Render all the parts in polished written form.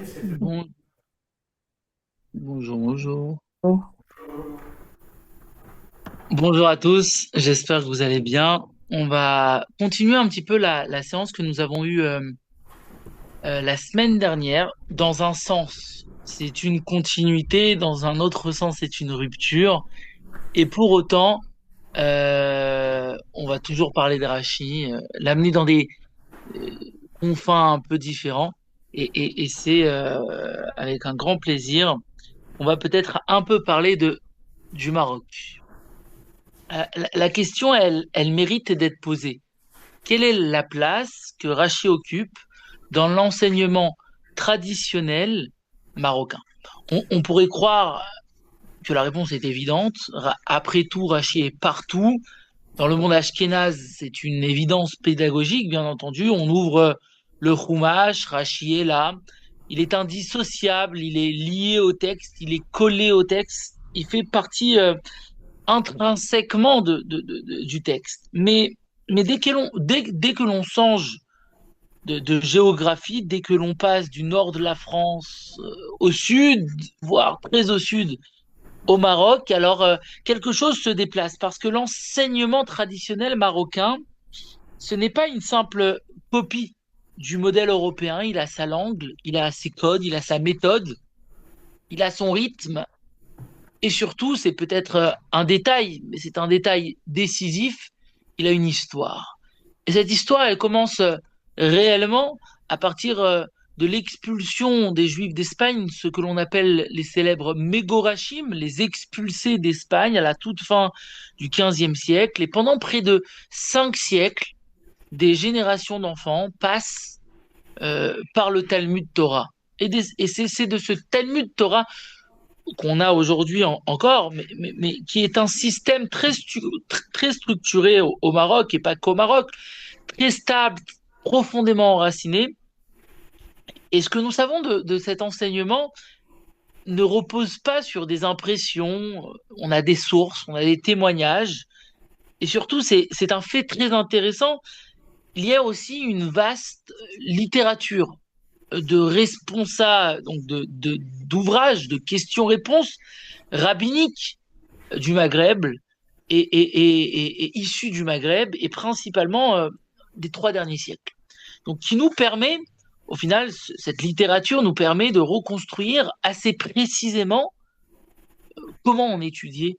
Bon- bonjour, bonjour. Oh, Bonjour à tous, j'espère que vous allez bien. On va continuer un petit peu la séance que nous avons eue la semaine dernière. Dans un sens, c'est une continuité, dans un autre sens, c'est une rupture. Et pour autant, on va toujours parler de Rachi, l'amener dans des euh, confins un peu différents. Et c'est avec un grand plaisir. On va peut-être un peu parler du Maroc. La question, elle mérite d'être posée. Quelle est la place que Rachid occupe dans l'enseignement traditionnel marocain? On pourrait croire que la réponse est évidente. Après tout, Rachid est partout. Dans le monde ashkénaze, c'est une évidence pédagogique, bien entendu. On ouvre le Chumash, Rachid est là. Il est indissociable, il est lié au texte, il est collé au texte. Il fait partie intrinsèquement du texte. Mais dès que l'on change de géographie, dès que l'on passe du nord de la France au sud, voire très au sud, au Maroc, alors quelque chose se déplace parce que l'enseignement traditionnel marocain, ce n'est pas une simple copie du modèle européen. Il a sa langue, il a ses codes, il a sa méthode, il a son rythme. Et surtout, c'est peut-être un détail, mais c'est un détail décisif, il a une histoire. Et cette histoire, elle commence réellement à partir de l'expulsion des Juifs d'Espagne, ce que l'on appelle les célèbres Mégorachim, les expulsés d'Espagne à la toute fin du XVe siècle. Et pendant près de 5 siècles, des générations d'enfants passent par le Talmud Torah. Et c'est de ce Talmud Torah qu'on a aujourd'hui encore, mais qui est un système très structuré au Maroc et pas qu'au Maroc, très stable, profondément enraciné. Et ce que nous savons de cet enseignement ne repose pas sur des impressions, on a des sources, on a des témoignages, et surtout c'est un fait très intéressant, il y a aussi une vaste littérature de responsables, donc d'ouvrages, de questions-réponses rabbiniques du Maghreb et issus du Maghreb et principalement des 3 derniers siècles. Donc, qui nous permet, au final, cette littérature nous permet de reconstruire assez précisément comment on étudiait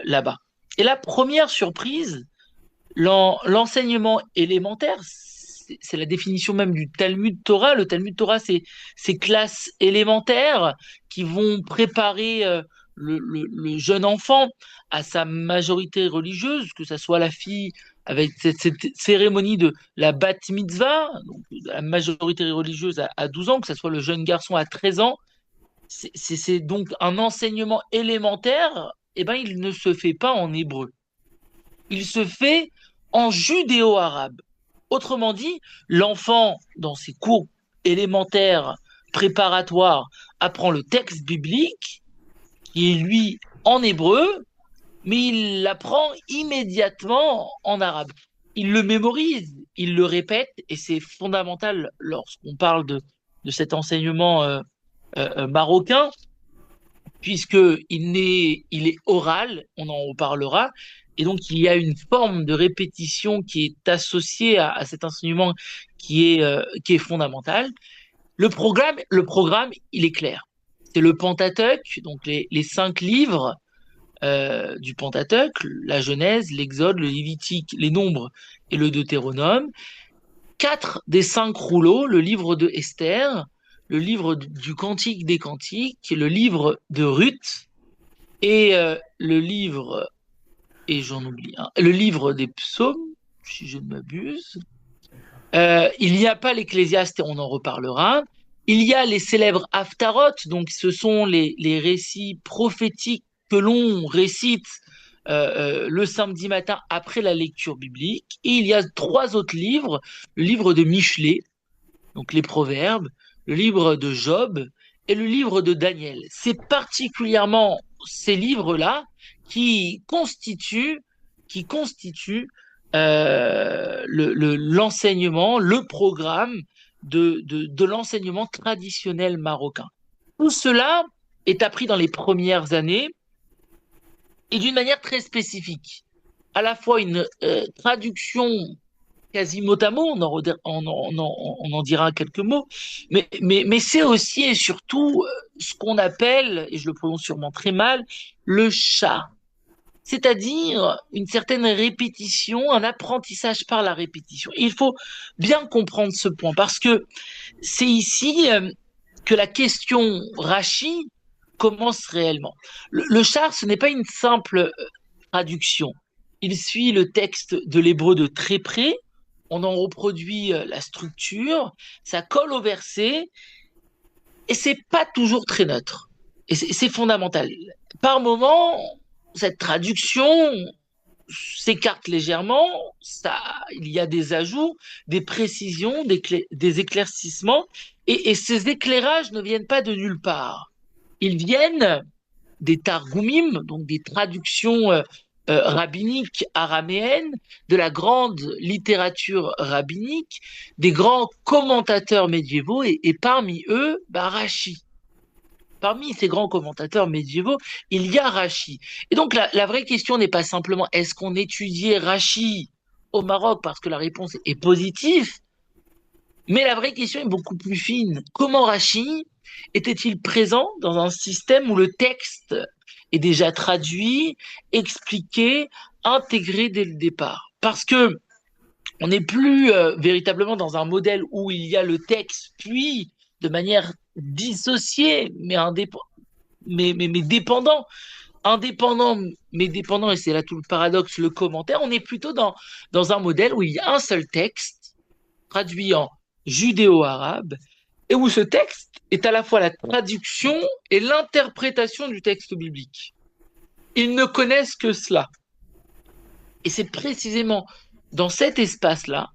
là-bas. Et la première surprise, l'enseignement élémentaire, c'est la définition même du Talmud Torah. Le Talmud Torah, c'est ces classes élémentaires qui vont préparer le jeune enfant à sa majorité religieuse, que ce soit la fille avec cette cérémonie de la bat mitzvah, donc la majorité religieuse à 12 ans, que ce soit le jeune garçon à 13 ans. C'est donc un enseignement élémentaire, et ben, il ne se fait pas en hébreu. Il se fait en judéo-arabe. Autrement dit, l'enfant, dans ses cours élémentaires préparatoires, apprend le texte biblique, qui est lui en hébreu, mais il l'apprend immédiatement en arabe. Il le mémorise, il le répète, et c'est fondamental lorsqu'on parle de cet enseignement marocain, puisque il est oral, on en reparlera, et donc il y a une forme de répétition qui est associée à cet enseignement qui est fondamental. Le programme, il est clair. C'est le Pentateuque, donc les 5 livres du Pentateuque, la Genèse, l'Exode, le Lévitique, les Nombres et le Deutéronome. 4 des 5 rouleaux, le livre de Esther, le livre du Cantique des Cantiques, le livre de Ruth, et le livre, et j'en oublie un, le livre des psaumes, si je ne m'abuse. Il n'y a pas l'Ecclésiaste, et on en reparlera. Il y a les célèbres Haftarot, donc ce sont les récits prophétiques que l'on récite le samedi matin après la lecture biblique. Et il y a 3 autres livres, le livre de Michelet, donc les Proverbes, le livre de Job et le livre de Daniel. C'est particulièrement ces livres-là qui constituent, qui constituent l'enseignement, le programme de l'enseignement traditionnel marocain. Tout cela est appris dans les premières années et d'une manière très spécifique. À la fois une traduction quasi mot à mot, on en dira quelques mots, mais c'est aussi et surtout ce qu'on appelle, et je le prononce sûrement très mal, le chat, c'est-à-dire une certaine répétition, un apprentissage par la répétition. Et il faut bien comprendre ce point, parce que c'est ici que la question Rachi commence réellement. Le char, ce n'est pas une simple traduction. Il suit le texte de l'hébreu de très près, on en reproduit la structure, ça colle au verset, et c'est pas toujours très neutre. Et c'est fondamental. Par moment, cette traduction s'écarte légèrement, ça, il y a des ajouts, des précisions, des éclaircissements, et ces éclairages ne viennent pas de nulle part. Ils viennent des targumim, donc des traductions rabbiniques araméennes, de la grande littérature rabbinique, des grands commentateurs médiévaux, et parmi eux, Rachi. Parmi ces grands commentateurs médiévaux, il y a Rachi. Et donc la vraie question n'est pas simplement est-ce qu'on étudiait Rachi au Maroc parce que la réponse est positive, mais la vraie question est beaucoup plus fine. Comment Rachi était-il présent dans un système où le texte est déjà traduit, expliqué, intégré dès le départ? Parce que on n'est plus véritablement dans un modèle où il y a le texte, puis de manière dissociée, mais dépendant. Indépendant, mais dépendant, et c'est là tout le paradoxe, le commentaire. On est plutôt dans un modèle où il y a un seul texte, traduit en judéo-arabe, et où ce texte est à la fois la traduction et l'interprétation du texte biblique. Ils ne connaissent que cela. Et c'est précisément dans cet espace-là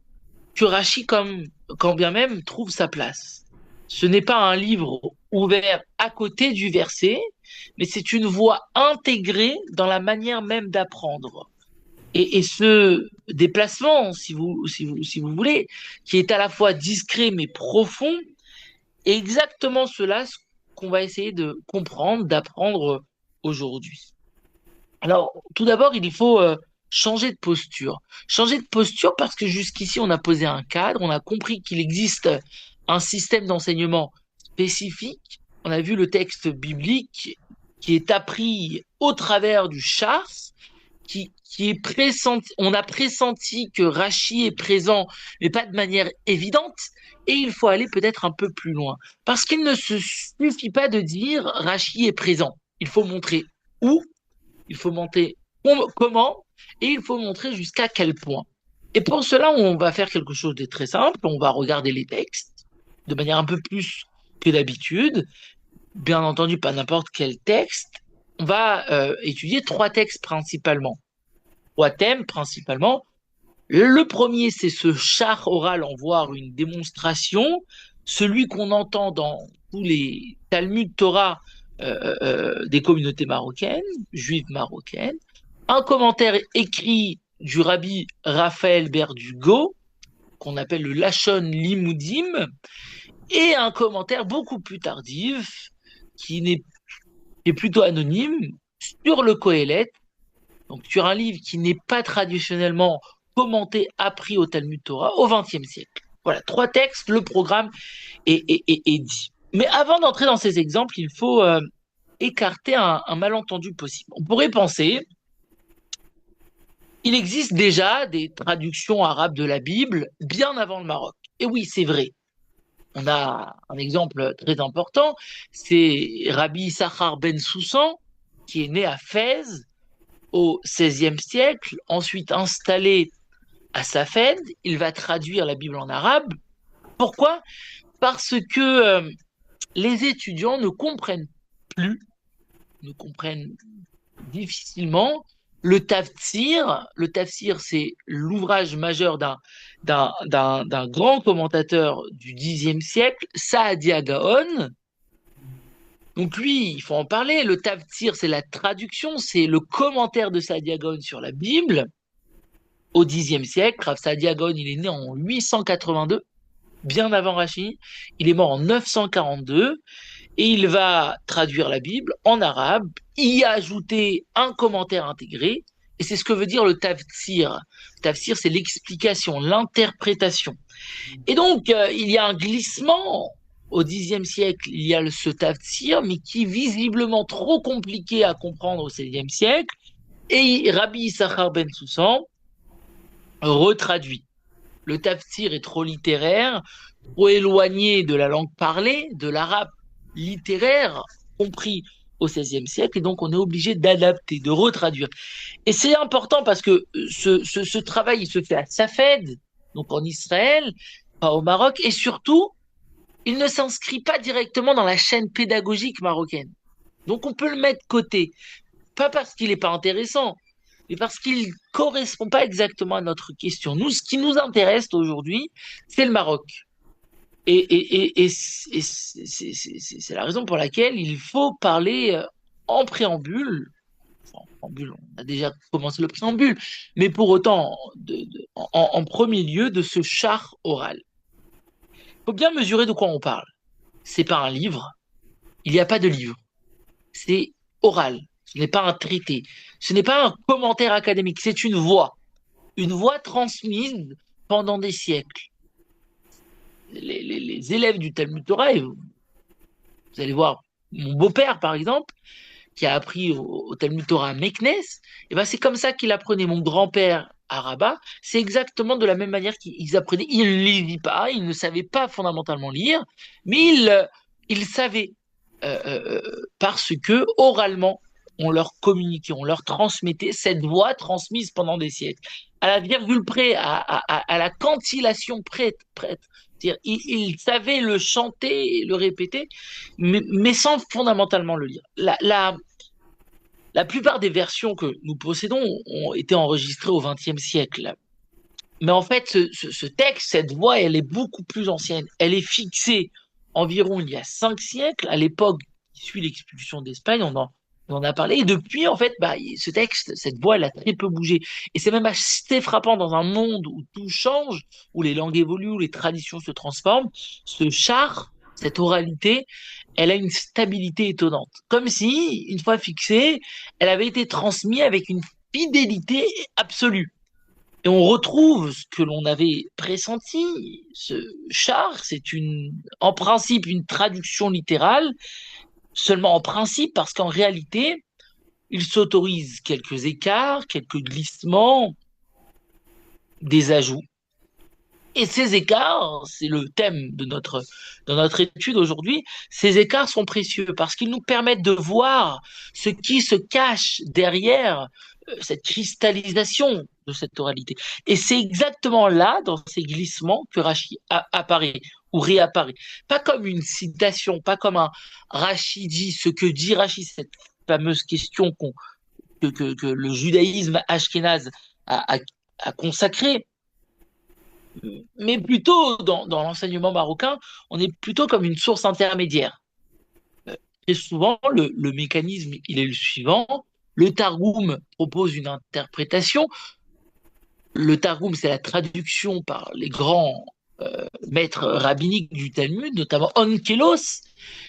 que Rachi, quand bien même, trouve sa place. Ce n'est pas un livre ouvert à côté du verset, mais c'est une voie intégrée dans la manière même d'apprendre. Et ce déplacement, si vous voulez, qui est à la fois discret mais profond, est exactement cela qu'on va essayer de comprendre, d'apprendre aujourd'hui. Alors, tout d'abord, il faut changer de posture. Changer de posture parce que jusqu'ici, on a posé un cadre, on a compris qu'il existe un système d'enseignement spécifique. On a vu le texte biblique qui est appris au travers du chars, qui est pressenti. On a pressenti que Rachi est présent, mais pas de manière évidente. Et il faut aller peut-être un peu plus loin. Parce qu'il ne se suffit pas de dire Rachi est présent. Il faut montrer où, il faut montrer comment, et il faut montrer jusqu'à quel point. Et pour cela, on va faire quelque chose de très simple. On va regarder les textes de manière un peu plus que d'habitude. Bien entendu, pas n'importe quel texte. On va étudier trois textes principalement. Trois thèmes principalement. Le premier, c'est ce char oral en voir une démonstration, celui qu'on entend dans tous les Talmud Torah des communautés marocaines, juives marocaines, un commentaire écrit du rabbi Raphaël Berdugo, qu'on appelle le Lachon Limoudim, et un commentaire beaucoup plus tardif, qui est plutôt anonyme, sur le Qohélet, donc sur un livre qui n'est pas traditionnellement commenté, appris au Talmud Torah au XXe siècle. Voilà, trois textes, le programme est dit. Mais avant d'entrer dans ces exemples, il faut écarter un malentendu possible. On pourrait penser, il existe déjà des traductions arabes de la Bible bien avant le Maroc. Et oui, c'est vrai. On a un exemple très important, c'est Rabbi Issachar ben Soussan, qui est né à Fès au XVIe siècle, ensuite installé à Safed, il va traduire la Bible en arabe. Pourquoi? Parce que les étudiants ne comprennent plus, ne comprennent difficilement le tafsir. Le tafsir, c'est l'ouvrage majeur d'un grand commentateur du Xe siècle, Saadia Gaon. Donc lui, il faut en parler. Le tafsir, c'est la traduction, c'est le commentaire de Saadia Gaon sur la Bible. Au Xe siècle, Rav Saadia Gaon, il est né en 882. bien avant Rachi. Il est mort en 942 et il va traduire la Bible en arabe, y ajouter un commentaire intégré. Et c'est ce que veut dire le tafsir. Tafsir, c'est l'explication, l'interprétation. Et donc, il y a un glissement. Au Xe siècle, il y a ce tafsir, mais qui est visiblement trop compliqué à comprendre au XVIe siècle. Et Rabbi Issachar ben Soussan retraduit. Le tafsir est trop littéraire, trop éloigné de la langue parlée, de l'arabe littéraire, compris au XVIe siècle, et donc on est obligé d'adapter, de retraduire. Et c'est important parce que ce travail, il se fait à Safed, donc en Israël, pas au Maroc, et surtout, il ne s'inscrit pas directement dans la chaîne pédagogique marocaine. Donc on peut le mettre de côté, pas parce qu'il n'est pas intéressant, mais parce qu'il ne correspond pas exactement à notre question. Nous, ce qui nous intéresse aujourd'hui, c'est le Maroc. Et c'est la raison pour laquelle il faut parler en préambule. Enfin, en préambule, on a déjà commencé le préambule, mais pour autant, en premier lieu, de ce char oral. Il faut bien mesurer de quoi on parle. C'est pas un livre, il n'y a pas de livre. C'est oral, ce n'est pas un traité, ce n'est pas un commentaire académique, c'est une voix transmise pendant des siècles. Les élèves du Talmud Torah, et vous allez voir mon beau-père par exemple, qui a appris au Talmud Torah à Meknes, et ben c'est comme ça qu'il apprenait. Mon grand-père à Rabat, c'est exactement de la même manière qu'ils apprenaient. Il ne lisait pas, il ne savait pas fondamentalement lire, mais il savait parce que oralement, on leur communiquait, on leur transmettait cette voix transmise pendant des siècles, à la virgule près, à la cantillation prête. C'est-à-dire, il savait le chanter, le répéter, mais sans fondamentalement le lire. La plupart des versions que nous possédons ont été enregistrées au XXe siècle. Mais en fait, ce texte, cette voix, elle est beaucoup plus ancienne. Elle est fixée environ il y a 5 siècles, à l'époque qui suit l'expulsion d'Espagne, on en a parlé. Et depuis, en fait, bah, ce texte, cette voix, elle a très peu bougé. Et c'est même assez frappant dans un monde où tout change, où les langues évoluent, où les traditions se transforment. Ce char, cette oralité, elle a une stabilité étonnante. Comme si, une fois fixée, elle avait été transmise avec une fidélité absolue. Et on retrouve ce que l'on avait pressenti. Ce char, en principe une traduction littérale, seulement en principe, parce qu'en réalité, il s'autorise quelques écarts, quelques glissements, des ajouts. Et ces écarts, c'est le thème de notre étude aujourd'hui, ces écarts sont précieux parce qu'ils nous permettent de voir ce qui se cache derrière cette cristallisation de cette oralité. Et c'est exactement là, dans ces glissements, que Rachi apparaît ou réapparaît. Pas comme une citation, pas comme un Rachi dit, ce que dit Rachi, cette fameuse question que le judaïsme ashkénaze a, a, a consacrée, mais plutôt dans l'enseignement marocain, on est plutôt comme une source intermédiaire. Et souvent, le mécanisme, il est le suivant. Le Targum propose une interprétation. Le Targum, c'est la traduction par les grands maîtres rabbiniques du Talmud, notamment Onkelos,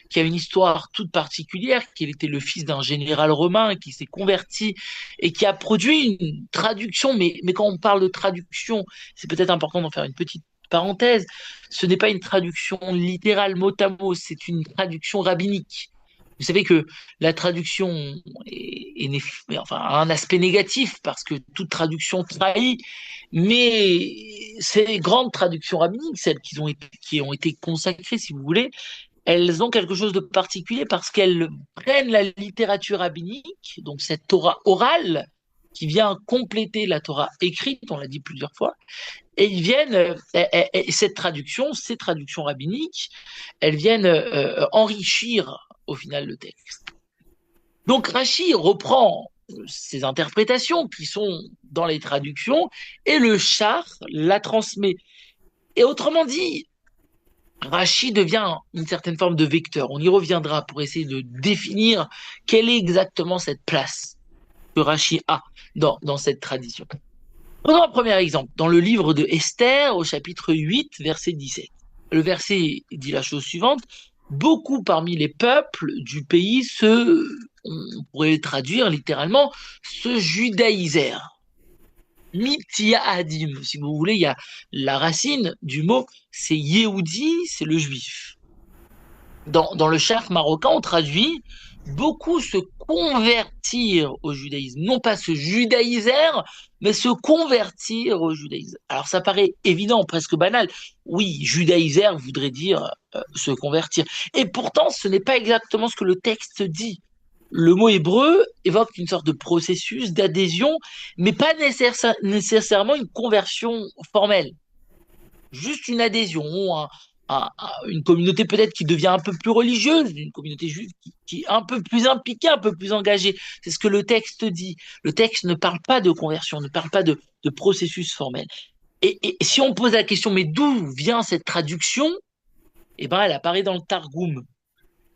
qui a une histoire toute particulière, qui était le fils d'un général romain qui s'est converti et qui a produit une traduction. Mais quand on parle de traduction, c'est peut-être important d'en faire une petite parenthèse. Ce n'est pas une traduction littérale mot à mot, c'est une traduction rabbinique. Vous savez que la traduction enfin, a un aspect négatif parce que toute traduction trahit, mais ces grandes traductions rabbiniques, celles qui ont été consacrées, si vous voulez, elles ont quelque chose de particulier parce qu'elles prennent la littérature rabbinique, donc cette Torah orale, qui vient compléter la Torah écrite, on l'a dit plusieurs fois, et ils viennent, ces traductions rabbiniques, elles viennent enrichir au final le texte. Donc Rachi reprend ces interprétations qui sont dans les traductions et le char la transmet. Et autrement dit, Rachi devient une certaine forme de vecteur. On y reviendra pour essayer de définir quelle est exactement cette place que Rachi a dans cette tradition. Prenons un premier exemple, dans le livre de Esther, au chapitre 8, verset 17. le verset dit la chose suivante: beaucoup parmi les peuples du pays on pourrait le traduire littéralement, se judaïsèrent. Mitia Adim, si vous voulez, il y a la racine du mot, c'est Yehudi, c'est le juif. Dans le charf marocain, on traduit beaucoup se convertir au judaïsme, non pas se judaïsèrent, mais se convertir au judaïsme. Alors ça paraît évident, presque banal. Oui, judaïsèrent voudrait dire se convertir. Et pourtant, ce n'est pas exactement ce que le texte dit. Le mot hébreu évoque une sorte de processus d'adhésion, mais pas nécessairement une conversion formelle. Juste une adhésion, une communauté peut-être qui devient un peu plus religieuse, une communauté juive qui est un peu plus impliquée, un peu plus engagée. C'est ce que le texte dit. Le texte ne parle pas de conversion, ne parle pas de processus formel. Et si on pose la question, mais d'où vient cette traduction? Eh ben, elle apparaît dans le Targum.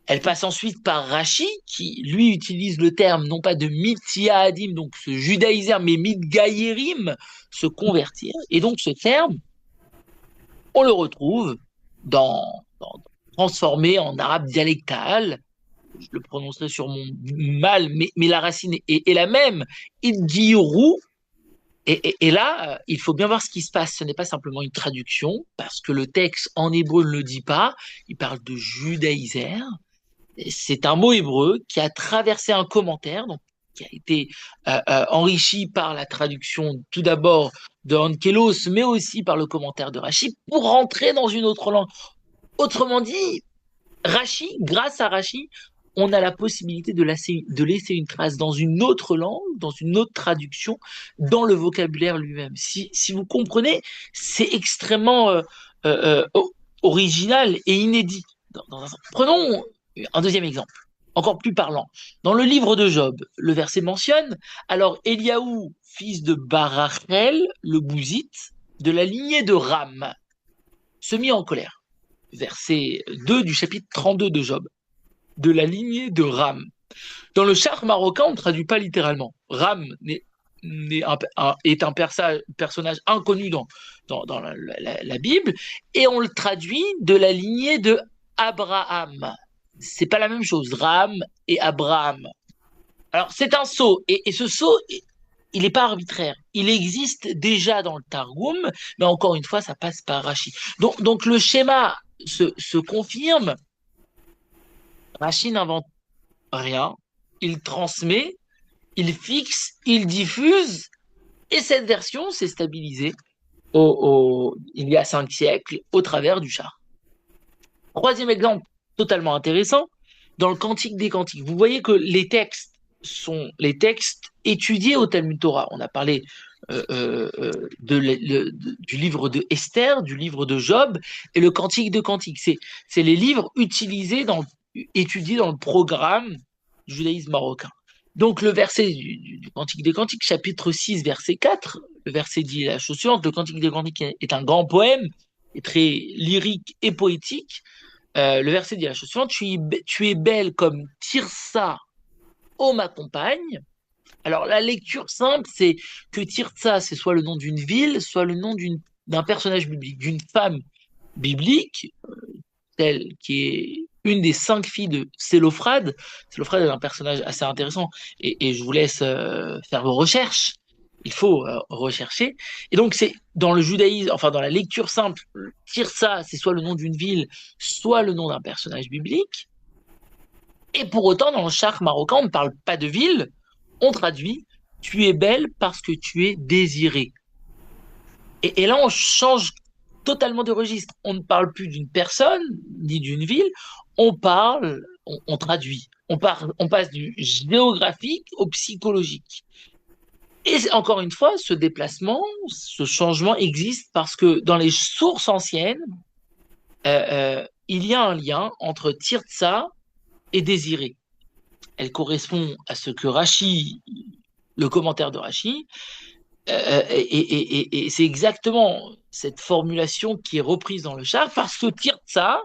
Elle passe ensuite par Rashi, qui lui utilise le terme non pas de mityahadim, donc se judaïser, mais mitgayerim, se convertir. Et donc ce terme, on le retrouve transformé en arabe dialectal. Je le prononcerai sur mon mal, mais la racine est la même. Idgiru. Et là, il faut bien voir ce qui se passe. Ce n'est pas simplement une traduction, parce que le texte en hébreu ne le dit pas. Il parle de judaïser. C'est un mot hébreu qui a traversé un commentaire, donc qui a été enrichi par la traduction tout d'abord de Onkelos, mais aussi par le commentaire de Rashi, pour rentrer dans une autre langue. Autrement dit, Rashi, grâce à Rashi, on a la possibilité de laisser une trace dans une autre langue, dans une autre traduction, dans le vocabulaire lui-même. Si vous comprenez, c'est extrêmement original et inédit. Prenons un deuxième exemple, encore plus parlant. Dans le livre de Job, le verset mentionne: alors Eliaou, fils de Barachel, le Bouzite, de la lignée de Ram, se mit en colère. Verset 2 du chapitre 32 de Job. De la lignée de Ram. Dans le char marocain, on ne traduit pas littéralement. Ram est un personnage inconnu dans la Bible, et on le traduit de la lignée de Abraham. C'est pas la même chose, Ram et Abraham. Alors, c'est un sceau, et ce sceau, il n'est pas arbitraire. Il existe déjà dans le Targum, mais encore une fois, ça passe par Rashi. Donc le schéma se confirme. Rashi n'invente rien. Il transmet, il fixe, il diffuse, et cette version s'est stabilisée il y a 5 siècles au travers du char. Troisième exemple totalement intéressant, dans le Cantique des Cantiques. Vous voyez que les textes sont les textes étudiés au Talmud Torah. On a parlé du livre de Esther, du livre de Job, et le Cantique de Cantiques. C'est les livres utilisés, étudiés dans le programme du judaïsme marocain. Donc le verset du Cantique des Cantiques, chapitre 6, verset 4, le verset dit la chose suivante: le Cantique des Cantiques est un grand poème, est très lyrique et poétique. Le verset dit la chose suivante: tu es belle comme Tirsa, ô ma compagne. Alors la lecture simple, c'est que Tirsa, c'est soit le nom d'une ville, soit le nom d'un personnage biblique, d'une femme biblique, celle qui est une des 5 filles de Sélophrade. Sélophrade est un personnage assez intéressant, et je vous laisse faire vos recherches. Il faut rechercher. Et donc, c'est dans le judaïsme, enfin dans la lecture simple, Tirsa, c'est soit le nom d'une ville, soit le nom d'un personnage biblique. Et pour autant, dans le char marocain, on ne parle pas de ville, on traduit: tu es belle parce que tu es désirée. Et là, on change totalement de registre. On ne parle plus d'une personne ni d'une ville, on traduit. On passe du géographique au psychologique. Et encore une fois, ce déplacement, ce changement existe parce que dans les sources anciennes, il y a un lien entre Tirtsa et désiré. Elle correspond à ce que Rashi, le commentaire de Rashi, et c'est exactement cette formulation qui est reprise dans le char, parce que Tirtsa,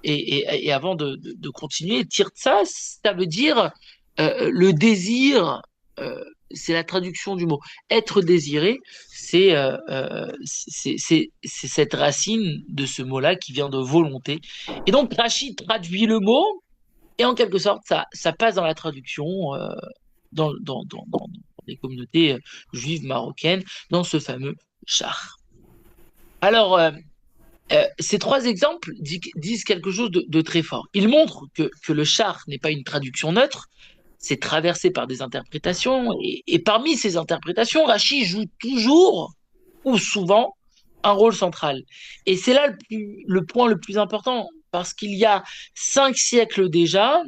et avant de continuer, Tirtsa, ça veut dire le désir c'est la traduction du mot. Être désiré, c'est cette racine de ce mot-là qui vient de volonté. Et donc Rachid traduit le mot, et en quelque sorte, ça passe dans la traduction, dans les communautés juives marocaines, dans ce fameux char. Alors, ces trois exemples disent quelque chose de très fort. Ils montrent que le char n'est pas une traduction neutre, c'est traversé par des interprétations, et parmi ces interprétations, Rachid joue toujours, ou souvent, un rôle central. Et c'est là le point le plus important, parce qu'il y a 5 siècles déjà,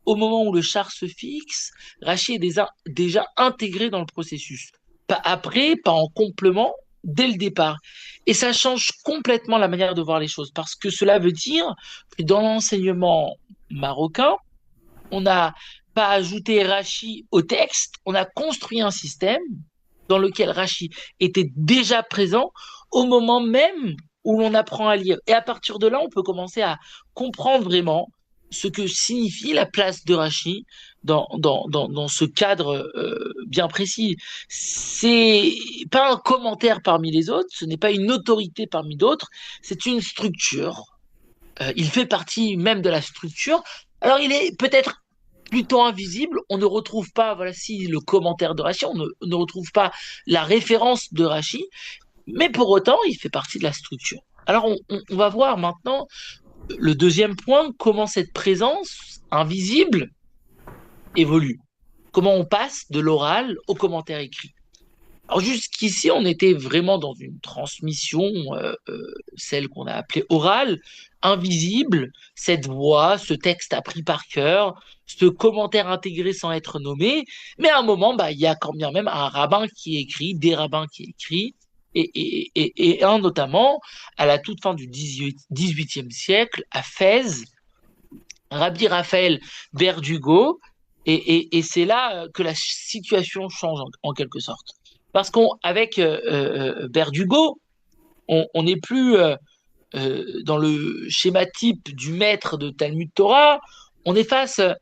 au moment où le char se fixe, Rachid est déjà intégré dans le processus. Pas après, pas en complément, dès le départ. Et ça change complètement la manière de voir les choses, parce que cela veut dire que dans l'enseignement marocain, on n'a pas ajouté Rachi au texte, on a construit un système dans lequel Rachi était déjà présent au moment même où l'on apprend à lire. Et à partir de là, on peut commencer à comprendre vraiment ce que signifie la place de Rachi dans ce cadre bien précis. C'est pas un commentaire parmi les autres, ce n'est pas une autorité parmi d'autres, c'est une structure. Il fait partie même de la structure. Alors, il est peut-être plutôt invisible. On ne retrouve pas, voilà, si le commentaire de Rachi, on ne retrouve pas la référence de Rachi, mais pour autant, il fait partie de la structure. Alors, on va voir maintenant le deuxième point, comment cette présence invisible évolue. Comment on passe de l'oral au commentaire écrit. Alors jusqu'ici, on était vraiment dans une transmission, celle qu'on a appelée orale, invisible, cette voix, ce texte appris par cœur, ce commentaire intégré sans être nommé. Mais à un moment, bah, il y a quand bien même un rabbin qui écrit, des rabbins qui écrivent, et un notamment à la toute fin du XVIIIe siècle, à Fès, Rabbi Raphaël Berdugo, et c'est là que la situation change en quelque sorte. Parce qu'avec Berdugo, on n'est plus dans le schéma type du maître de Talmud Torah, on est face à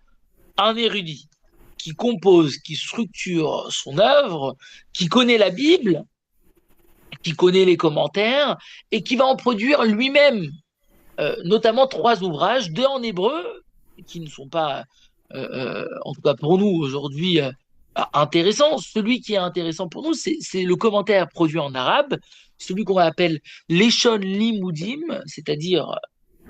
un érudit qui compose, qui structure son œuvre, qui connaît la Bible, qui connaît les commentaires, et qui va en produire lui-même, notamment 3 ouvrages, 2 en hébreu, qui ne sont pas, en tout cas pour nous aujourd'hui, intéressants. Celui qui est intéressant pour nous, c'est le commentaire produit en arabe, celui qu'on appelle l'Eshon Limoudim, c'est-à-dire,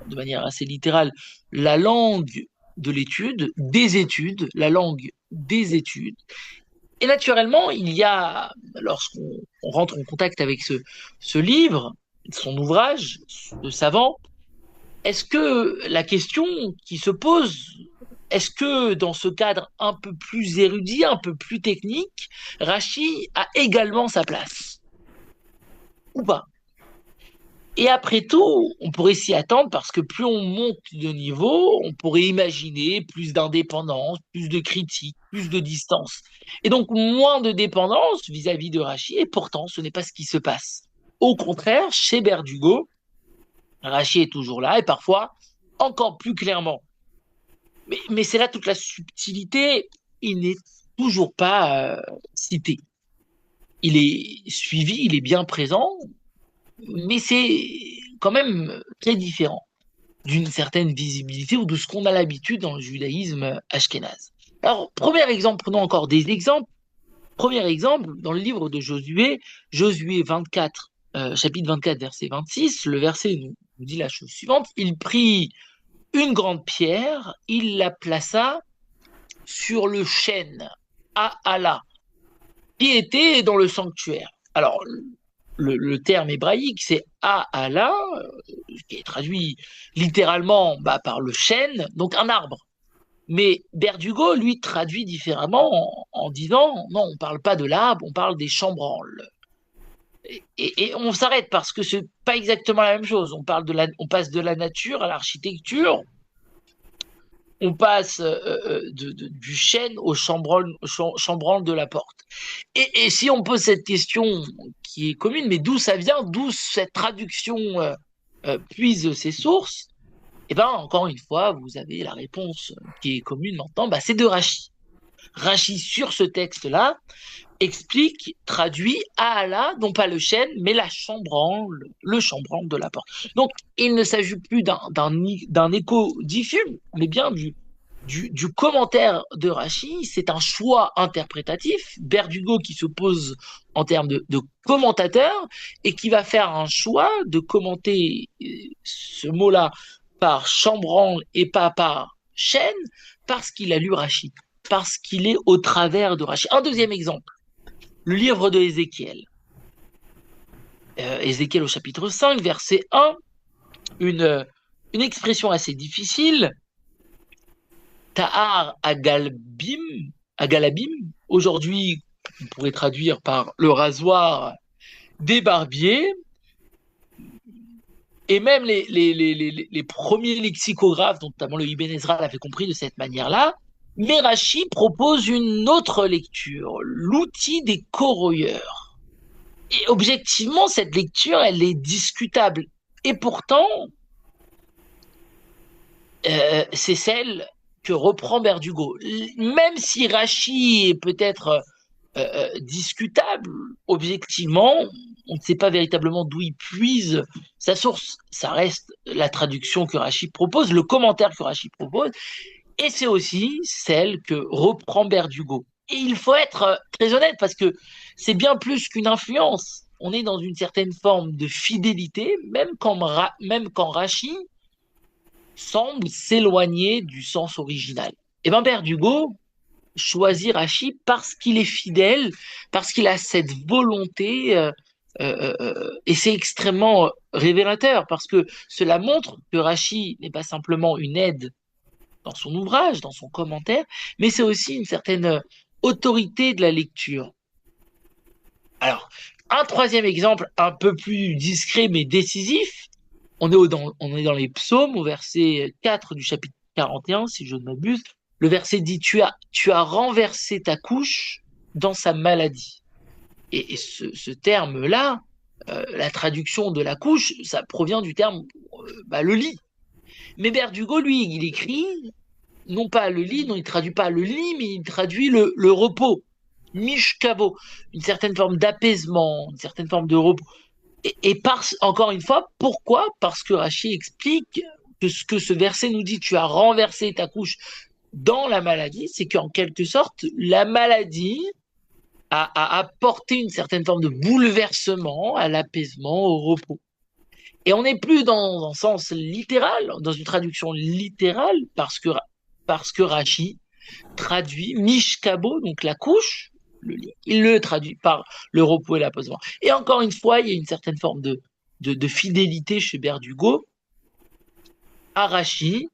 de manière assez littérale, la langue de l'étude, des études, la langue des études. Et naturellement, il y a, lorsqu'on rentre en contact avec ce livre, son ouvrage de savant, est-ce que la question qui se pose, est-ce que dans ce cadre un peu plus érudit, un peu plus technique, Rachi a également sa place ou pas? Et après tout, on pourrait s'y attendre parce que plus on monte de niveau, on pourrait imaginer plus d'indépendance, plus de critique, plus de distance. Et donc moins de dépendance vis-à-vis de Rachi, et pourtant ce n'est pas ce qui se passe. Au contraire, chez Berdugo, Rachi est toujours là, et parfois encore plus clairement. Mais c'est là toute la subtilité. Il n'est toujours pas cité. Il est suivi, il est bien présent, mais c'est quand même très différent d'une certaine visibilité ou de ce qu'on a l'habitude dans le judaïsme ashkénaze. Alors, premier exemple, prenons encore des exemples. Premier exemple, dans le livre de Josué, Josué 24, chapitre 24, verset 26, le verset nous dit la chose suivante. Il prit une grande pierre, il la plaça sur le chêne, à Allah, qui était dans le sanctuaire. Alors, le terme hébraïque, c'est à Allah, qui est traduit littéralement par le chêne, donc un arbre. Mais Berdugo, lui, traduit différemment en disant, non, on ne parle pas de l'arbre, on parle des chambranles. Et on s'arrête parce que c'est pas exactement la même chose. On passe de la nature à l'architecture, on passe du chêne au chambranle de la porte. Et si on pose cette question qui est commune, mais d'où ça vient, d'où cette traduction puise ses sources, et ben encore une fois, vous avez la réponse qui est commune maintenant, c'est de Rachi. Rachi, sur ce texte-là, explique, traduit à Allah, non pas le chêne, mais la chambranle, le chambranle de la porte. Donc, il ne s'agit plus d'un écho diffus, mais bien du commentaire de Rachi. C'est un choix interprétatif. Berdugo qui se pose en termes de commentateur et qui va faire un choix de commenter ce mot-là par chambranle et pas par chêne parce qu'il a lu Rachi, parce qu'il est au travers de Rachi. Un deuxième exemple, le livre de Ézéchiel. Ézéchiel au chapitre 5, verset 1, une expression assez difficile, Tahar Agalabim, aujourd'hui on pourrait traduire par le rasoir des barbiers, et même les premiers lexicographes, notamment le Ibn Ezra, l'avaient compris de cette manière-là. Mais Rachi propose une autre lecture, l'outil des corroyeurs. Et objectivement, cette lecture, elle est discutable. Et pourtant, c'est celle que reprend Berdugo. Même si Rachi est peut-être discutable, objectivement, on ne sait pas véritablement d'où il puise sa source. Ça reste la traduction que Rachi propose, le commentaire que Rachi propose, et c'est aussi celle que reprend Berdugo. Et il faut être très honnête parce que c'est bien plus qu'une influence. On est dans une certaine forme de fidélité, même quand Rachi semble s'éloigner du sens original. Et bien Berdugo choisit Rachi parce qu'il est fidèle, parce qu'il a cette volonté, et c'est extrêmement révélateur parce que cela montre que Rachi n'est pas simplement une aide dans son ouvrage, dans son commentaire, mais c'est aussi une certaine autorité de la lecture. Alors, un troisième exemple un peu plus discret mais décisif, on est dans les psaumes au verset 4 du chapitre 41, si je ne m'abuse. Le verset dit, tu as renversé ta couche dans sa maladie. Et ce terme-là, la traduction de la couche, ça provient du terme le lit. Mais Berdugo, lui, il écrit non pas le lit, non, il traduit pas le lit, mais il traduit le repos, mishkavo, une certaine forme d'apaisement, une certaine forme de repos. Encore une fois, pourquoi? Parce que Rachi explique que ce que ce verset nous dit, tu as renversé ta couche dans la maladie, c'est qu'en quelque sorte, la maladie a apporté une certaine forme de bouleversement à l'apaisement, au repos. Et on n'est plus dans un sens littéral, dans une traduction littérale, parce que Rachi traduit Mishkabo, donc la couche, le lit, il le traduit par le repos et l'apaisement. Et encore une fois, il y a une certaine forme de fidélité chez Berdugo à Rachi,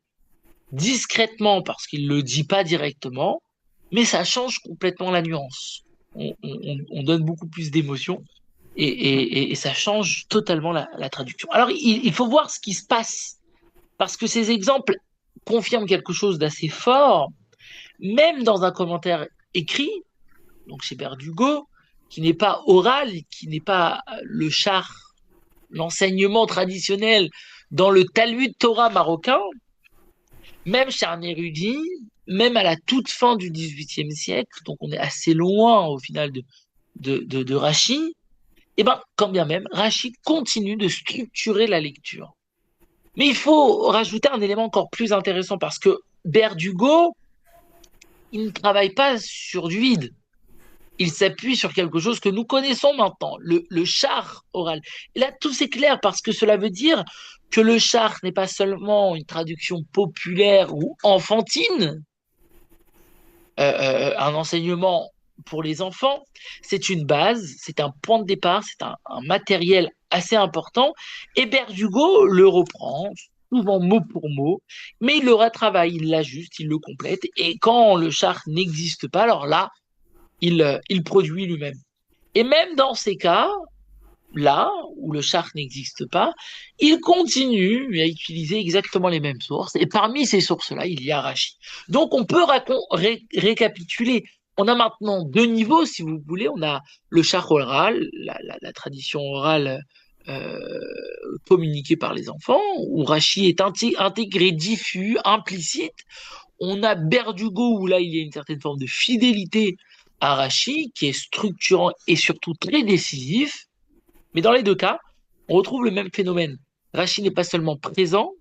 discrètement parce qu'il ne le dit pas directement, mais ça change complètement la nuance. On donne beaucoup plus d'émotion et ça change totalement la traduction. Alors, il faut voir ce qui se passe, parce que ces exemples confirment quelque chose d'assez fort, même dans un commentaire écrit, donc chez Berdugo, qui n'est pas oral, qui n'est pas le char, l'enseignement traditionnel dans le Talmud Torah marocain, même chez un érudit, même à la toute fin du XVIIIe siècle, donc on est assez loin au final de Rachi, et ben quand bien même, Rachi continue de structurer la lecture. Mais il faut rajouter un élément encore plus intéressant parce que Berdugo, il ne travaille pas sur du vide. Il s'appuie sur quelque chose que nous connaissons maintenant, le char oral. Et là, tout c'est clair parce que cela veut dire que le char n'est pas seulement une traduction populaire ou enfantine, un enseignement pour les enfants, c'est une base, c'est un point de départ, c'est un matériel assez important. Et Berdugo le reprend, souvent mot pour mot, mais il le retravaille, il l'ajuste, il le complète. Et quand le char n'existe pas, alors là, il produit lui-même. Et même dans ces cas, là où le char n'existe pas, il continue à utiliser exactement les mêmes sources. Et parmi ces sources-là, il y a Rachi. Donc on peut récapituler. On a maintenant deux niveaux, si vous voulez. On a le char oral, la tradition orale communiquée par les enfants, où Rachi est intégré, diffus, implicite. On a Berdugo où là il y a une certaine forme de fidélité à Rachid qui est structurant et surtout très décisif. Mais dans les deux cas, on retrouve le même phénomène. Rachid n'est pas seulement présent,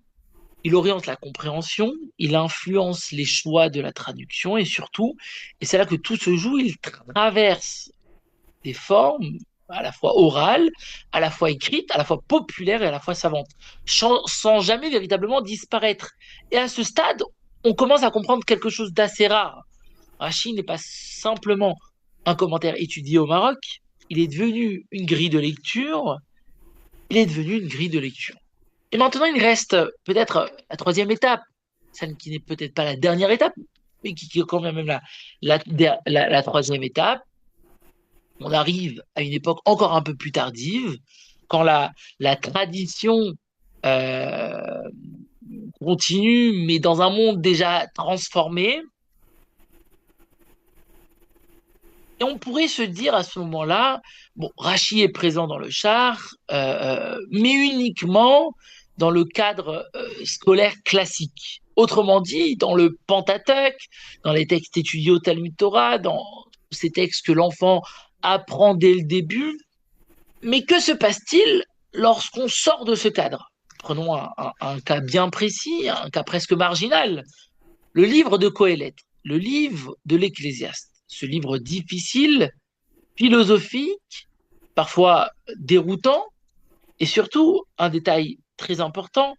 il oriente la compréhension, il influence les choix de la traduction et surtout, et c'est là que tout se joue, il traverse des formes à la fois orales, à la fois écrites, à la fois populaires et à la fois savantes, sans jamais véritablement disparaître. Et à ce stade, on commence à comprendre quelque chose d'assez rare. Rachid n'est pas simplement un commentaire étudié au Maroc, il est devenu une grille de lecture, il est devenu une grille de lecture. Et maintenant, il reste peut-être la troisième étape, celle qui n'est peut-être pas la dernière étape, mais qui est quand même la troisième étape. On arrive à une époque encore un peu plus tardive, quand la tradition euh, continue, mais dans un monde déjà transformé. Et on pourrait se dire à ce moment-là, bon, Rachi est présent dans le char, mais uniquement dans le cadre scolaire classique. Autrement dit, dans le Pentateuque, dans les textes étudiés au Talmud Torah, dans ces textes que l'enfant apprend dès le début. Mais que se passe-t-il lorsqu'on sort de ce cadre? Prenons un cas bien précis, un cas presque marginal. Le livre de Coëlette, le livre de l'Ecclésiaste, ce livre difficile, philosophique, parfois déroutant, et surtout, un détail très important,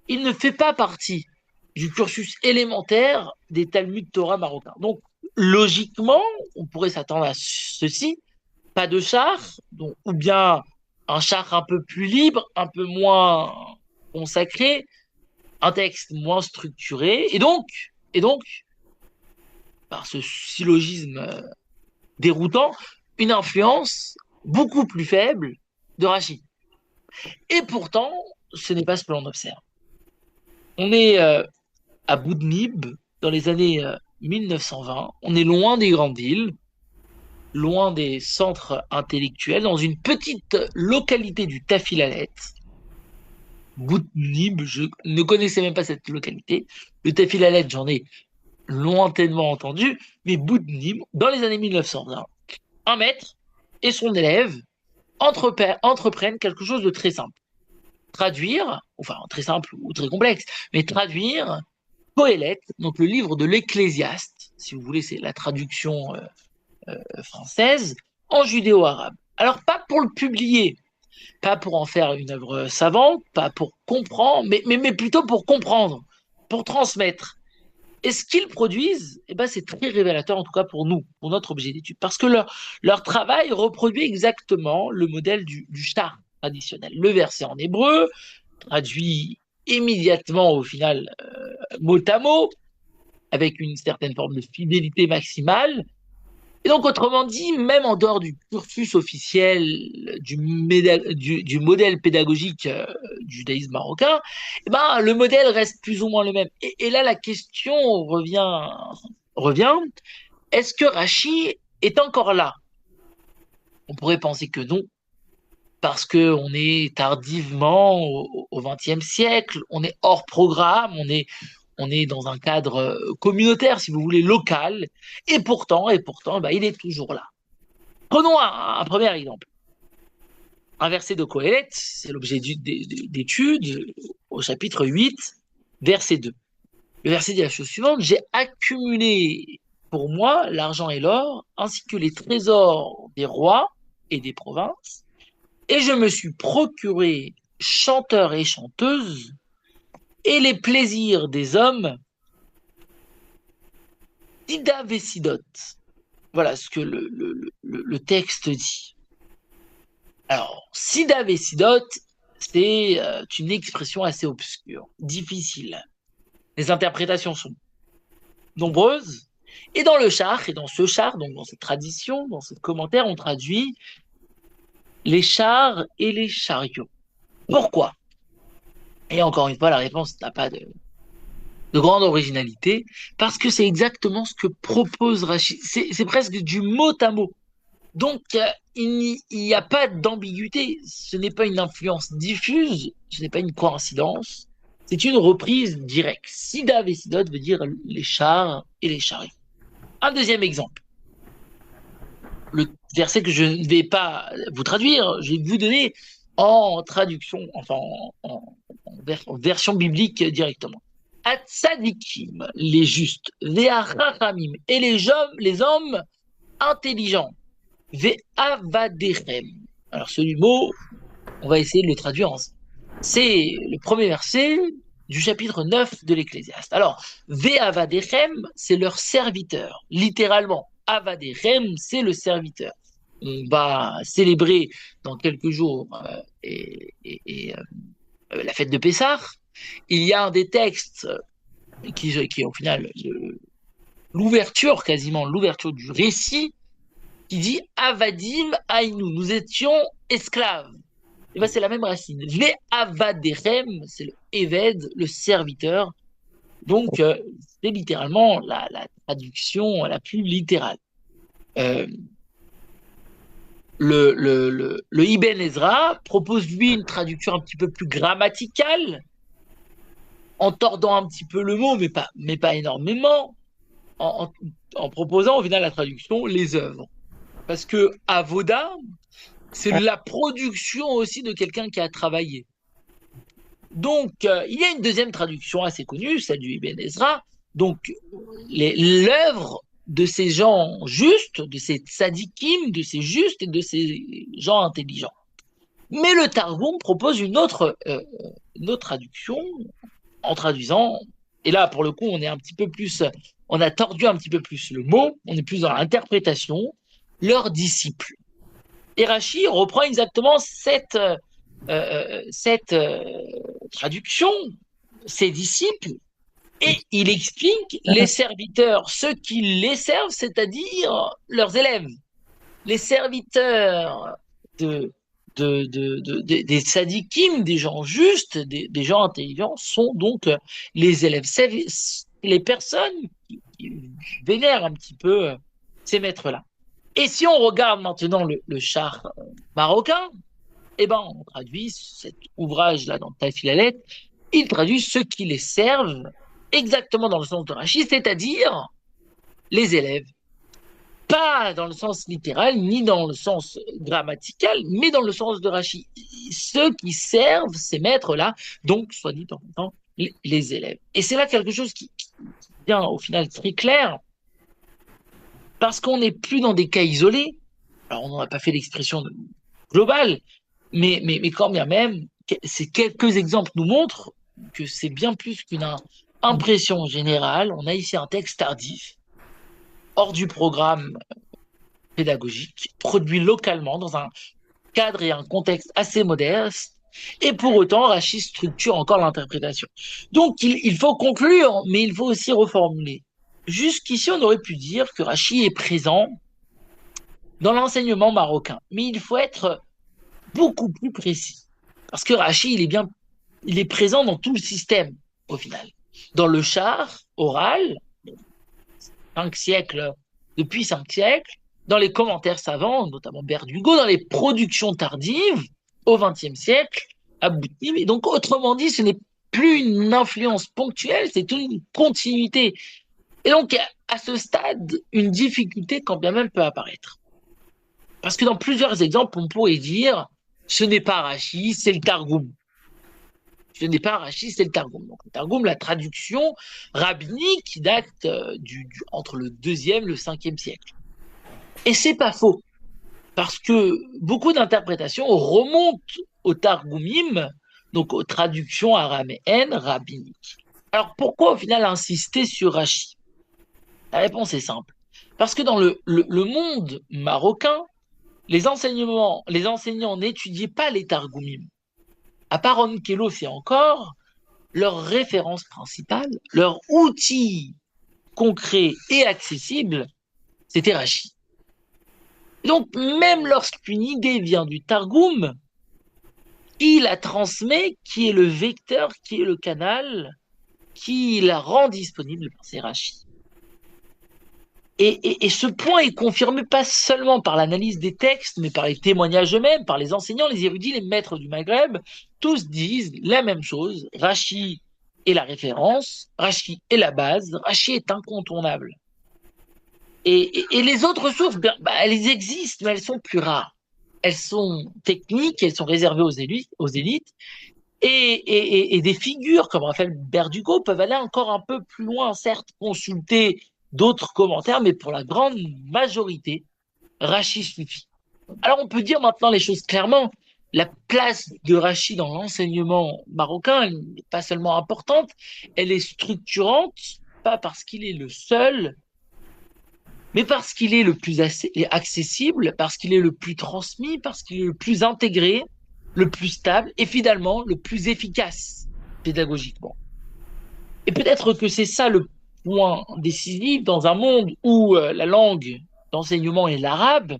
il ne fait pas partie du cursus élémentaire des Talmud Torah marocains. Donc, logiquement, on pourrait s'attendre à ceci, pas de char, donc, ou bien un char un peu plus libre, un peu moins consacré, un texte moins structuré, et donc, par ce syllogisme déroutant, une influence beaucoup plus faible de Rachid. Et pourtant, ce n'est pas ce que l'on observe. On est à Boudnib, dans les années 1920, on est loin des grandes villes, loin des centres intellectuels, dans une petite localité du Tafilalet. Boudnib, je ne connaissais même pas cette localité. Le Tafilalet, j'en ai lointainement entendu, mais Boudnib, dans les années 1920, un maître et son élève entreprennent quelque chose de très simple. Traduire, enfin très simple ou très complexe, mais traduire Coëlette, donc le livre de l'Ecclésiaste, si vous voulez, c'est la traduction française, en judéo-arabe. Alors pas pour le publier, pas pour en faire une œuvre savante, pas pour comprendre, mais plutôt pour comprendre, pour transmettre. Et ce qu'ils produisent, eh ben, c'est très révélateur, en tout cas pour nous, pour notre objet d'étude, parce que leur travail reproduit exactement le modèle du shtar traditionnel. Le verset en hébreu, traduit immédiatement au final mot à mot, avec une certaine forme de fidélité maximale. Et donc, autrement dit, même en dehors du cursus officiel du modèle pédagogique du judaïsme marocain, eh ben, le modèle reste plus ou moins le même. Et là, la question revient, est-ce que Rachi est encore là? On pourrait penser que non, parce qu'on est tardivement au XXe siècle, on est hors programme, on est dans un cadre communautaire, si vous voulez, local, et pourtant, bah, il est toujours là. Prenons un premier exemple. Un verset de Coëlette, c'est l'objet d'étude au chapitre 8, verset 2. Le verset dit la chose suivante, j'ai accumulé pour moi l'argent et l'or, ainsi que les trésors des rois et des provinces, et je me suis procuré chanteurs et chanteuses, et les plaisirs des hommes, Sida Vessidot. Voilà ce que le texte dit. Alors, Sida Vessidot, c'est une expression assez obscure, difficile. Les interprétations sont nombreuses. Et dans le char, et dans ce char, donc dans cette tradition, dans ce commentaire, on traduit les chars et les chariots. Pourquoi? Et encore une fois, la réponse n'a pas de grande originalité, parce que c'est exactement ce que propose Rachid. C'est presque du mot à mot. Donc, il n'y a pas d'ambiguïté. Ce n'est pas une influence diffuse, ce n'est pas une coïncidence. C'est une reprise directe. Sida Vesidot veut dire les chars et les chariots. Un deuxième exemple. Le verset que je ne vais pas vous traduire, je vais vous donner en traduction, enfin en version biblique directement. Atzadikim, les justes, Ve'achachamim, et les hommes intelligents, Ve'avadechem. Alors ce mot, on va essayer de le traduire ensemble. C'est le premier verset du chapitre 9 de l'Ecclésiaste. Alors, Ve'avadechem, c'est leur serviteur, littéralement. Avadechem, c'est le serviteur. On va célébrer dans quelques jours la fête de Pessah. Il y a un des textes qui est au final quasiment l'ouverture du récit, qui dit Avadim Aïnou, nous étions esclaves. Et ben c'est la même racine. Ve Avadechem, c'est le Eved, le serviteur. Donc, c'est littéralement la traduction la plus littérale. Le Ibn Ezra propose, lui, une traduction un petit peu plus grammaticale, en tordant un petit peu le mot, mais pas énormément, en proposant au final la traduction les œuvres. Parce que Avoda, c'est la production aussi de quelqu'un qui a travaillé. Donc, il y a une deuxième traduction assez connue, celle du Ibn Ezra. Donc, l'œuvre de ces gens justes, de ces tzadikim, de ces justes et de ces gens intelligents. Mais le Targum propose une autre traduction en traduisant, et là, pour le coup, on a tordu un petit peu plus le mot, on est plus dans l'interprétation, leurs disciples. Et Rashi reprend exactement cette traduction, ses disciples, et il explique les serviteurs, ceux qui les servent, c'est-à-dire leurs élèves. Les serviteurs des tzadikim, des gens justes, des gens intelligents, sont donc les élèves. C'est les personnes qui vénèrent un petit peu ces maîtres-là. Et si on regarde maintenant le char marocain, eh ben, on traduit cet ouvrage-là dans Tafilalet, il traduit ceux qui les servent exactement dans le sens de Rashi, c'est-à-dire les élèves. Pas dans le sens littéral, ni dans le sens grammatical, mais dans le sens de Rashi. Ceux qui servent ces maîtres-là, donc, soit dit en même temps, les élèves. Et c'est là quelque chose qui devient au final très clair, parce qu'on n'est plus dans des cas isolés. Alors, on n'a pas fait l'expression globale, mais quand bien même, ces quelques exemples nous montrent que c'est bien plus qu'une impression générale. On a ici un texte tardif, hors du programme pédagogique, produit localement dans un cadre et un contexte assez modeste, et pour autant, Rashi structure encore l'interprétation. Donc, il faut conclure, mais il faut aussi reformuler. Jusqu'ici, on aurait pu dire que Rashi est présent dans l'enseignement marocain, mais il faut être beaucoup plus précis, parce que Rashi, il est présent dans tout le système, au final. Dans le char oral, depuis 5 siècles, dans les commentaires savants, notamment Berdugo, dans les productions tardives, au XXe siècle, à Boutnim. Et donc, autrement dit, ce n'est plus une influence ponctuelle, c'est une continuité. Et donc, à ce stade, une difficulté, quand bien même, peut apparaître. Parce que dans plusieurs exemples, on pourrait dire, ce n'est pas Rashi, c'est le Targum. Ce n'est pas Rashi, c'est le Targum. Donc, le Targum, la traduction rabbinique qui date entre le 2e et le 5e siècle. Et c'est pas faux, parce que beaucoup d'interprétations remontent au Targumim, donc aux traductions araméennes rabbiniques. Alors pourquoi au final insister sur Rashi? La réponse est simple. Parce que dans le monde marocain, les enseignants n'étudiaient pas les Targumim. À part Onkelos et encore, leur référence principale, leur outil concret et accessible, c'était Rashi. Donc, même lorsqu'une idée vient du Targum, qui la transmet, qui est le vecteur, qui est le canal, qui la rend disponible, c'est Rashi. Et ce point est confirmé pas seulement par l'analyse des textes, mais par les témoignages eux-mêmes, par les enseignants, les érudits, les maîtres du Maghreb. Tous disent la même chose. Rashi est la référence, Rachi est la base, Rachi est incontournable. Et les autres sources, elles existent, mais elles sont plus rares. Elles sont techniques, elles sont réservées aux élites, et des figures comme Raphaël Berdugo peuvent aller encore un peu plus loin, certes, consulter d'autres commentaires, mais pour la grande majorité, Rachi suffit. Alors on peut dire maintenant les choses clairement. La place de Rachi dans l'enseignement marocain, elle n'est pas seulement importante, elle est structurante, pas parce qu'il est le seul, mais parce qu'il est le plus accessible, parce qu'il est le plus transmis, parce qu'il est le plus intégré, le plus stable et finalement le plus efficace pédagogiquement. Et peut-être que c'est ça le point décisif dans un monde où la langue d'enseignement est l'arabe,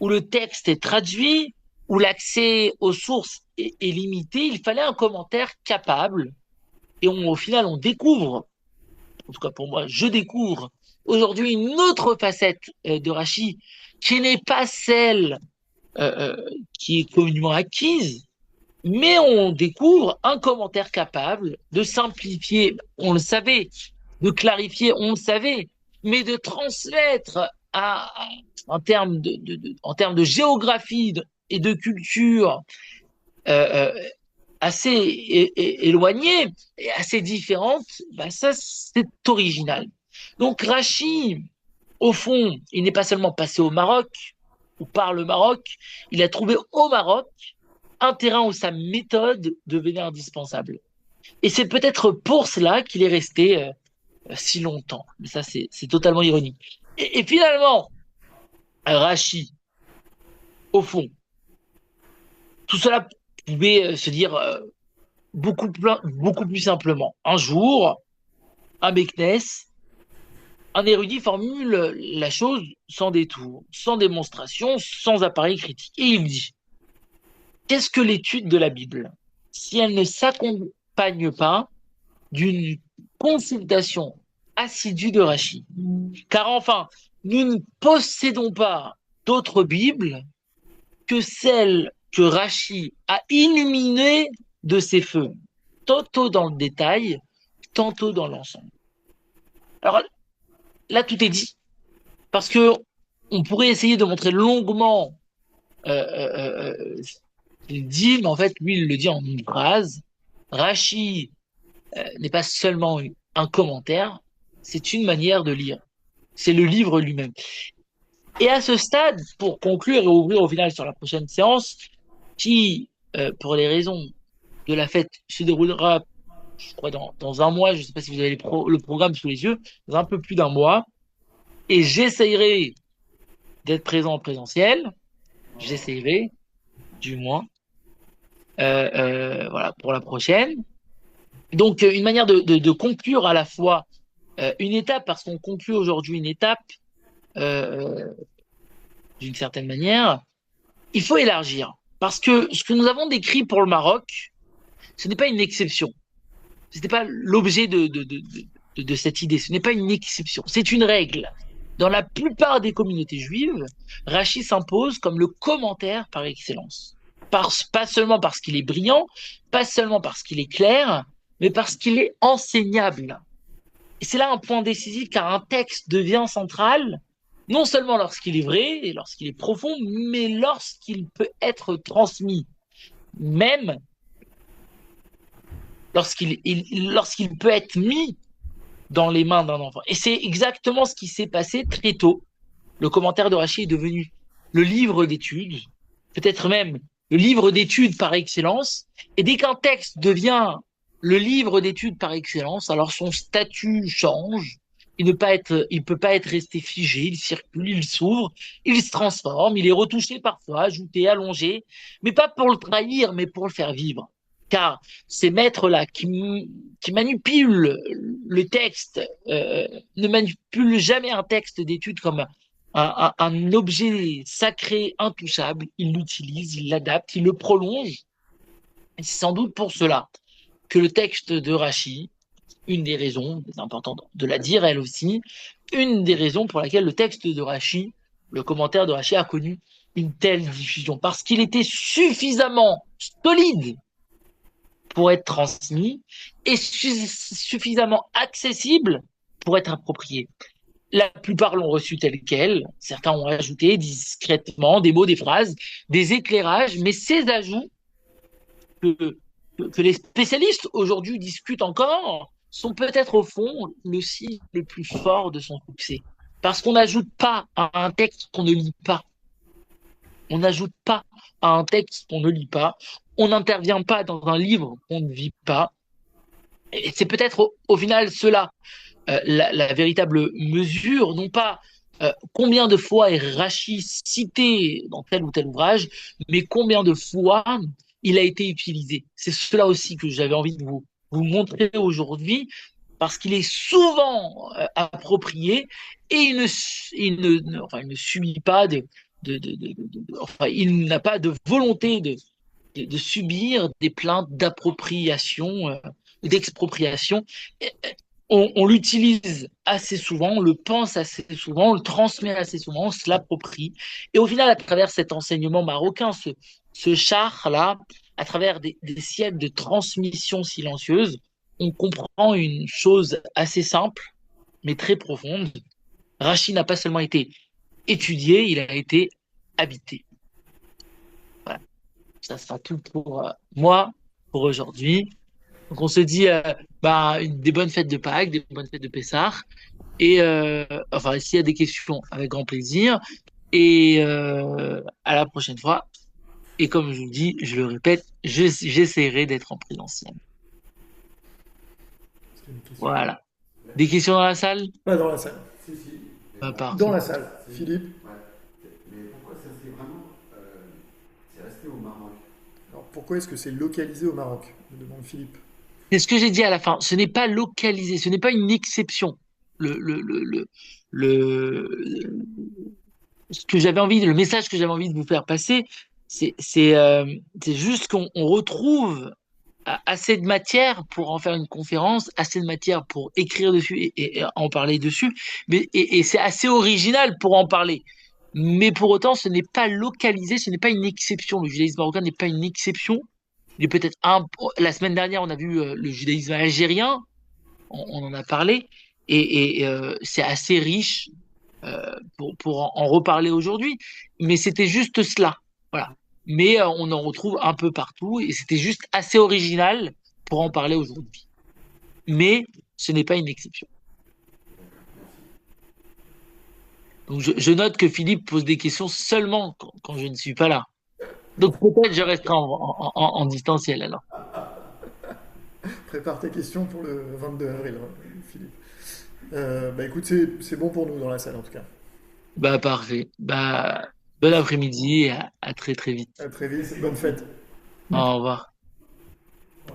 où le texte est traduit, où l'accès aux sources est limité. Il fallait un commentaire capable. Et au final, on découvre, en tout cas pour moi, je découvre aujourd'hui une autre facette de Rachi qui n'est pas celle qui est communément acquise, mais on découvre un commentaire capable de simplifier, on le savait, de clarifier, on le savait, mais de transmettre en termes de géographie et de culture euh, euh, assez éloignées et assez différentes, ça c'est original. Donc Rachi, au fond, il n'est pas seulement passé au Maroc ou par le Maroc, il a trouvé au Maroc un terrain où sa méthode devenait indispensable. Et c'est peut-être pour cela qu'il est resté si longtemps. Mais ça, c'est totalement ironique. Et finalement, Rachi, au fond, tout cela pouvait se dire beaucoup plus simplement. Un jour, un Meknès, un érudit formule la chose sans détour, sans démonstration, sans appareil critique. Et il dit, qu'est-ce que l'étude de la Bible si elle ne s'accompagne pas d'une consultation assidue de Rachi? Car enfin, nous ne possédons pas d'autre Bible que celle que Rachi a illuminée de ses feux, tantôt dans le détail, tantôt dans l'ensemble. Alors là, tout est dit, parce que on pourrait essayer de montrer longuement ce qu'il dit, mais en fait, lui, il le dit en une phrase. Rachi n'est pas seulement un commentaire, c'est une manière de lire. C'est le livre lui-même. Et à ce stade, pour conclure et ouvrir au final sur la prochaine séance, qui, pour les raisons de la fête, se déroulera, je crois, dans un mois, je ne sais pas si vous avez le programme sous les yeux, dans un peu plus d'un mois, et j'essayerai d'être présent en présentiel, j'essayerai, du moins, voilà, pour la prochaine. Donc, une manière de conclure à la fois une étape, parce qu'on conclut aujourd'hui une étape, euh, d'une certaine manière, il faut élargir. Parce que ce que nous avons décrit pour le Maroc, ce n'est pas une exception. Ce n'était pas l'objet de cette idée. Ce n'est pas une exception. C'est une règle. Dans la plupart des communautés juives, Rachi s'impose comme le commentaire par excellence. Pas seulement parce qu'il est brillant, pas seulement parce qu'il est clair, mais parce qu'il est enseignable. Et c'est là un point décisif car un texte devient central, non seulement lorsqu'il est vrai et lorsqu'il est profond, mais lorsqu'il peut être transmis, même lorsqu'il peut être mis dans les mains d'un enfant. Et c'est exactement ce qui s'est passé très tôt. Le commentaire de Rachid est devenu le livre d'études, peut-être même le livre d'études par excellence. Et dès qu'un texte devient le livre d'études par excellence, alors son statut change. Il peut pas être resté figé, il circule, il s'ouvre, il se transforme, il est retouché parfois, ajouté, allongé, mais pas pour le trahir, mais pour le faire vivre. Car ces maîtres-là qui manipulent le texte ne manipulent jamais un texte d'étude comme un objet sacré, intouchable. Ils l'utilisent, ils l'adaptent, ils le prolongent. Et c'est sans doute pour cela que le texte de Rachi, une des raisons, c'est important de la dire elle aussi, une des raisons pour laquelle le texte de Rachi, le commentaire de Rachi a connu une telle diffusion, parce qu'il était suffisamment solide pour être transmis et suffisamment accessible pour être approprié. La plupart l'ont reçu tel quel. Certains ont ajouté discrètement des mots, des phrases, des éclairages, mais ces ajouts que, que les spécialistes aujourd'hui discutent encore sont peut-être au fond le signe le plus fort de son succès. Parce qu'on n'ajoute pas à un texte qu'on ne lit pas. On n'ajoute pas à un texte qu'on ne lit pas. On n'intervient pas dans un livre qu'on ne vit pas. Et c'est peut-être au final cela, la véritable mesure, non pas combien de fois est Rachi cité dans tel ou tel ouvrage, mais combien de fois il a été utilisé. C'est cela aussi que j'avais envie de vous montrer aujourd'hui, parce qu'il est souvent approprié et enfin, il ne subit pas enfin, il n'a pas de volonté de subir des plaintes d'appropriation, d'expropriation. On l'utilise assez souvent, on le pense assez souvent, on le transmet assez souvent, on se l'approprie. Et au final, à travers cet enseignement marocain, ce char-là, à travers des siècles de transmission silencieuse, on comprend une chose assez simple, mais très profonde. Rachid n'a pas seulement été étudié, il a été habité. Voilà, ça sera tout pour moi pour aujourd'hui. Donc on se dit des bonnes fêtes de Pâques, des bonnes fêtes de Pessah. Et enfin, s'il y a des questions, avec grand plaisir. Et à la prochaine fois. Et comme je vous dis, je le répète, j'essaierai d'être en présentiel. C'était une question. Voilà. Des questions dans la salle? Pas dans la salle. Si, si, mais Dans Parfait. la salle. si, Philippe. ouais. Mais pourquoi ça c'est vraiment. C'est resté au Maroc? Alors pourquoi est-ce que c'est localisé au Maroc me demande Philippe. C'est ce que j'ai dit à la fin. Ce n'est pas localisé, ce n'est pas une exception. Le, le, le, le, le, Ce que j'avais envie, le message que j'avais envie de vous faire passer, c'est juste qu'on retrouve assez de matière pour en faire une conférence, assez de matière pour écrire dessus et en parler dessus, et c'est assez original pour en parler. Mais pour autant, ce n'est pas localisé, ce n'est pas une exception. Le judaïsme marocain n'est pas une exception. Il est peut-être un. La semaine dernière, on a vu le judaïsme algérien, on en a parlé, et c'est assez riche pour en reparler aujourd'hui. Mais c'était juste cela. Voilà. Mais on en retrouve un peu partout et c'était juste assez original pour en parler aujourd'hui. Mais ce n'est pas une exception. Donc je note que Philippe pose des questions seulement quand je ne suis pas là. Donc peut-être je resterai en distanciel alors. Prépare tes questions pour le 22 avril, Philippe. Bah écoute, c'est bon pour nous dans la salle en tout cas. Bah parfait. Bah bon après-midi et à très très vite. À très vite, bonne fête. Au revoir.